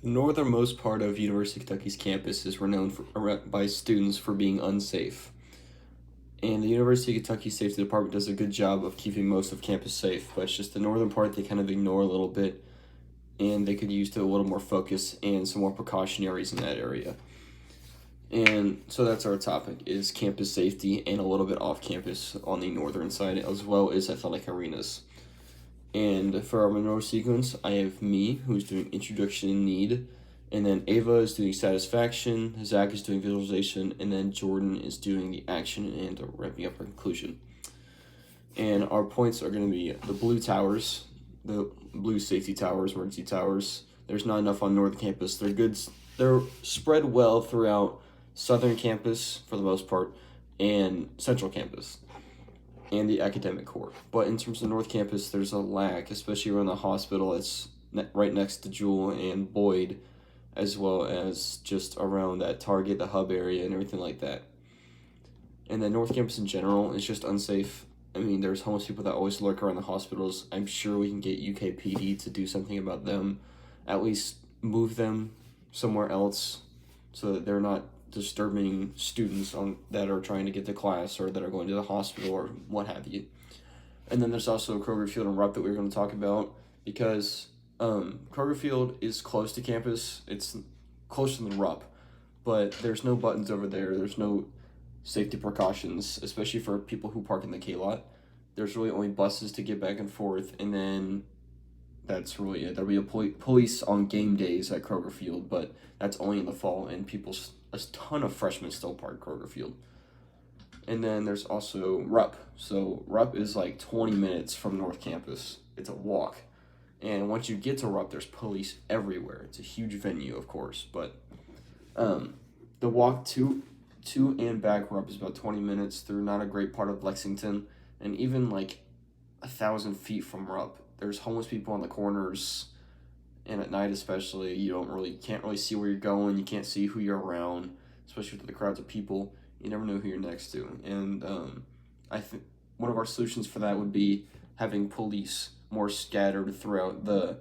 The northernmost part of University of Kentucky's campus is renowned by students for being unsafe. And the University of Kentucky Safety Department does a good job of keeping most of campus safe, but it's just the northern part they kind of ignore a little bit, and they could use to a little more focus and some more precautionaries in that area. And so that's our topic, is campus safety and a little bit off campus on the northern side, as well as athletic arenas. And for our Monroe sequence, I have me, who's doing Introduction in Need, and then Ava is doing Satisfaction, Zach is doing Visualization, and then Jordan is doing the Action and wrapping up our conclusion. And our points are going to be the blue towers, the blue safety towers, emergency towers. There's not enough on northern campus. They're good. They're spread well throughout southern campus for the most part, and central campus, and the academic core. But in terms of North Campus, there's a lack, especially around the hospital. It's right next to Jewel and Boyd, as well as just around that Target, the hub area, and everything like that. And then North Campus in general is just unsafe. I mean, there's homeless people that always lurk around the hospitals. I'm sure we can get UKPD to do something about them, at least move them somewhere else so that they're not disturbing students that are trying to get to class or that are going to the hospital or what have you. And then there's also Kroger Field and Rupp that we were going to talk about, because Kroger Field is close to campus. It's closer than Rupp, but there's no buttons over there. There's no safety precautions, especially for people who park in the K-lot. There's really only buses to get back and forth, and then that's really it. There'll be a police on game days at Kroger Field, but that's only in the fall, and a ton of freshmen still park Kroger Field. And then there's also Rupp. So Rupp is like 20 minutes from North Campus. It's a walk. And once you get to Rupp, there's police everywhere. It's a huge venue, of course, but the walk to and back Rupp is about 20 minutes through not a great part of Lexington, and even like 1,000 feet from Rupp, there's homeless people on the corners, and at night especially, can't really see where you're going. You can't see who you're around, especially with the crowds of people. You never know who you're next to. And I think one of our solutions for that would be having police more scattered throughout the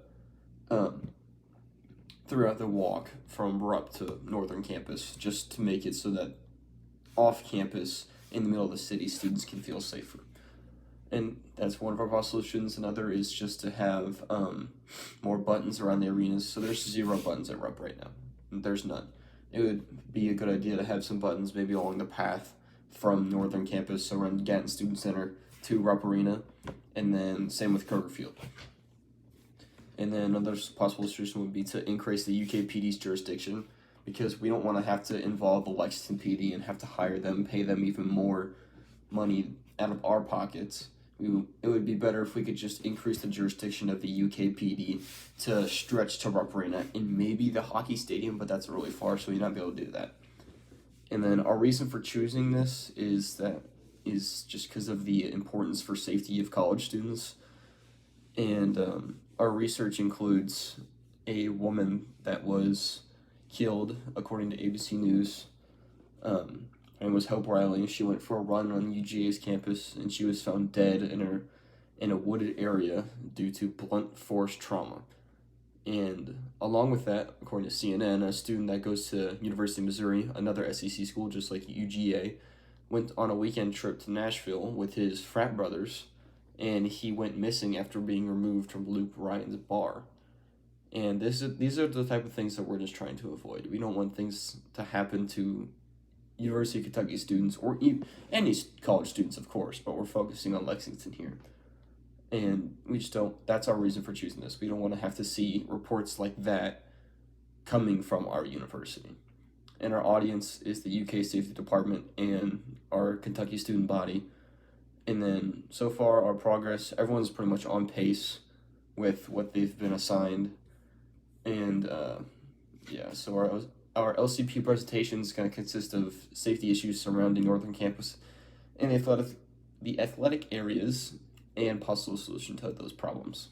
walk from Rupp to Northern Campus, just to make it so that off campus in the middle of the city, students can feel safer. And that's one of our solutions. Another is just to have more buttons around the arenas. So there's 0 buttons at Rupp right now. There's none. It would be a good idea to have some buttons maybe along the path from Northern Campus around Gatton Student Center to Rupp Arena, and then same with Kroger Field. And then another possible solution would be to increase the UKPD's jurisdiction, because we don't want to have to involve the Lexington PD and have to hire them, pay them even more money out of our pockets. It would be better if we could just increase the jurisdiction of the UKPD to stretch to Rupp Arena and maybe the hockey stadium, but that's really far, so you're not going to be able to do that. And then our reason for choosing this is just because of the importance for safety of college students. And our research includes a woman that was killed, according to ABC News. Her name was Hope Riley. She went for a run on UGA's campus, and she was found dead in a wooded area due to blunt force trauma. And along with that, according to CNN, a student that goes to University of Missouri, another SEC school just like UGA, went on a weekend trip to Nashville with his frat brothers, and he went missing after being removed from Luke Ryan's bar. And these are the type of things that we're just trying to avoid. We don't want things to happen to University of Kentucky students, or any college students, of course, but we're focusing on Lexington here. And we just don't, that's our reason for choosing this. We don't want to have to see reports like that coming from our university. And our audience is the UK Safety Department and our Kentucky student body. And then so far, our progress, everyone's pretty much on pace with what they've been assigned. And so our LCP presentation is going to consist of safety issues surrounding Northern Campus and the athletic areas and possible solution to those problems.